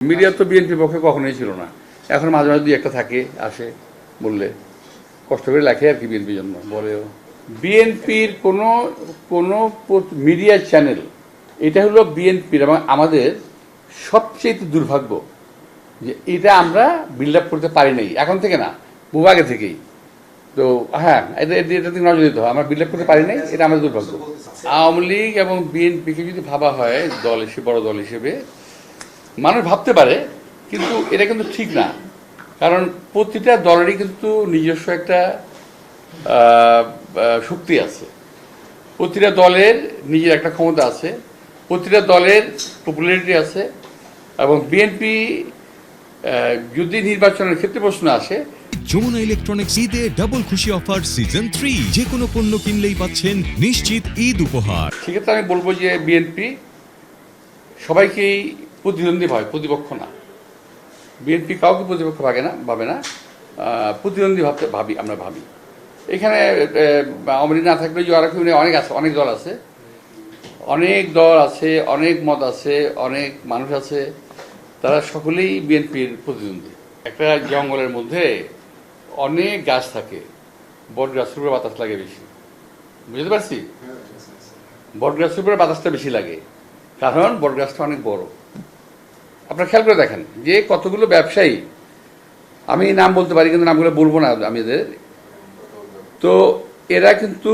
Media তো বিএনপির পক্ষে কখনোই ছিল না। এখন মাঝে মাঝে দুই একটা থাকে, আসে, বললে কষ্ট করে লেখে আর কি বিএনপির জন্য বলেও। বিএনপির কোনো কোনো মিডিয়া চ্যানেল, এটা হলো বিএনপির এবং আমাদের সবচেয়ে দুর্ভাগ্য যে এটা আমরা বিল্ড আপ করতে পারি নাই, এখন থেকে না, বহু আগে থেকেই। তো হ্যাঁ, এটা থেকে নজর দিতে হয়, আমরা বিল্ড আপ করতে পারি নাই, এটা আমাদের দুর্ভাগ্য। আওয়ামী লীগ এবং বিএনপিকে যদি ভাবা হয় দল হিসেবে, বড় দল হিসেবে, মানুষ ভাবতে পারে, কিন্তু এটা কিন্তু ঠিক না। কারণ প্রতিটা দলেরই কিন্তু নিজস্ব একটা শক্তি আছে, প্রতিটা দলের নিজের একটা ক্ষমতা আছে, প্রতিটা দলের পপুলারিটি আছে। এবং বিএনপি যদি নির্বাচনের ক্ষেত্রে প্রশ্ন আসে, যমুনা ইলেকট্রনিক্স ঈদে ডাবল খুশি অফার সিজন 3, যে কোনো পণ্য কিনলেই পাচ্ছেন নিশ্চিত ঈদ উপহার। সেক্ষেত্রে আমি বলবো যে বিএনপি সবাইকেই প্রতিদ্বন্দ্বী ভাবে, প্রতিপক্ষ না। বিএনপি কাউকে প্রতিপক্ষ ভাবে না, প্রতিদ্বন্দ্বী আমরা ভাবি। এখানে আওয়ামী লীগ না থাকলে যে অনেক আছে, অনেক দল আছে, অনেক মত আছে, অনেক মানুষ আছে, তারা সকলেই বিএনপির প্রতিদ্বন্দ্বী। একটা জঙ্গলের মধ্যে অনেক গাছ থাকে, বট গাছের উপরে বাতাস লাগে বেশি, বুঝতে পারছি? বট গাছের উপরে বাতাসটা বেশি লাগে, কারণ বট গাছটা অনেক বড়। আপনারা খেয়াল করে দেখেন যে কতগুলো ব্যবসায়ী, আমি নাম বলতে পারি কিন্তু নামগুলো বলবো না আমি এদের, তো এরা কিন্তু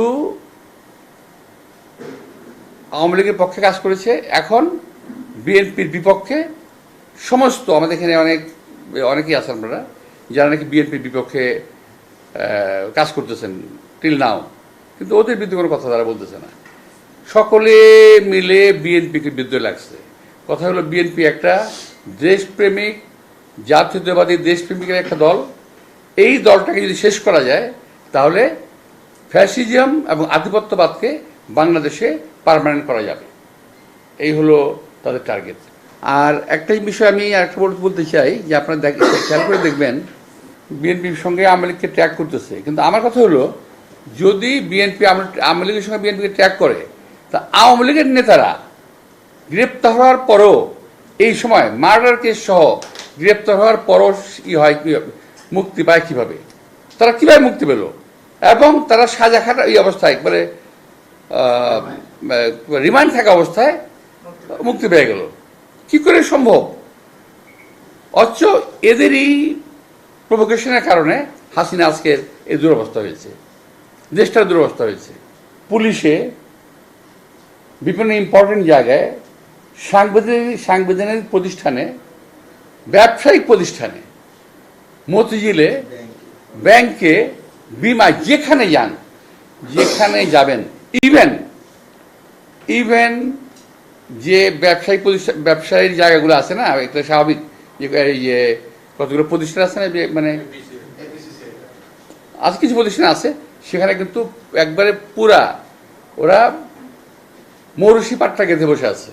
আওয়ামী লীগের পক্ষে কাজ করেছে, এখন বিএনপির বিপক্ষে সমস্ত, আমাদের এখানে অনেকেই আছেন আপনারা যারা নাকি বিএনপির বিপক্ষে কাজ করতেছেন টিল নাও, কিন্তু ওদের বিরুদ্ধে কোনো কথা তারা বলতেছে না। সকলে মিলে বিএনপিকে বিরুদ্ধে লাগছে। কথা হলো বিএনপি একটা দেশপ্রেমিক, জাতীয়তাবাদী দেশপ্রেমিকের একটা দল। এই দলটাকে যদি শেষ করা যায় তাহলে ফ্যাসিজম এবং আধিপত্যবাদকে বাংলাদেশে পার্মানেন্ট করা যাবে, এই হলো তাদের টার্গেট। আর একটাই বিষয় আমি আরেকটা বলতে চাই যে আপনারা খেয়াল করে দেখবেন বিএনপির সঙ্গে আওয়ামী লীগকে ট্র্যাক করতেছে, কিন্তু আমার কথা হলো যদি বিএনপি আওয়ামী লীগের সঙ্গে বিএনপিকে ট্র্যাক করে, তা আওয়ামী লীগের নেতারা গ্রেপ্তার হওয়ার পরও, এই সময় মার্ডার কেস সহ গ্রেপ্তার হওয়ার পরও মুক্তি পায় কিভাবে? তারা কিভাবে মুক্তি পেল? এবং তারা সাজা খাটা এই অবস্থায়, একবারে রিমান্ড থাকা অবস্থায় মুক্তি পেয়ে গেল, কি করে সম্ভব? অথচ এদেরই প্রভোকেশনের কারণে হাসিনা আজকের এই দুরবস্থা হয়েছে, দেশটার দুরবস্থা হয়েছে। পুলিশে বিভিন্ন ইম্পর্টেন্ট জায়গায়, সাংবিধানিক প্রতিষ্ঠানে, ব্যবসায়িক প্রতিষ্ঠানে, মতিঝিলে, ব্যাংকে, বিমা, যেখানে যাবেন, ইভেন যে ব্যবসায়ীর জায়গাগুলো আছে না, এটা স্বাভাবিক যে কতগুলো প্রতিষ্ঠান আছে না, মানে আজ কিছু প্রতিষ্ঠান আছে সেখানে কিন্তু একবারে পুরা ওরা মৌরসি পাট্টা গেঁথে বসে আছে।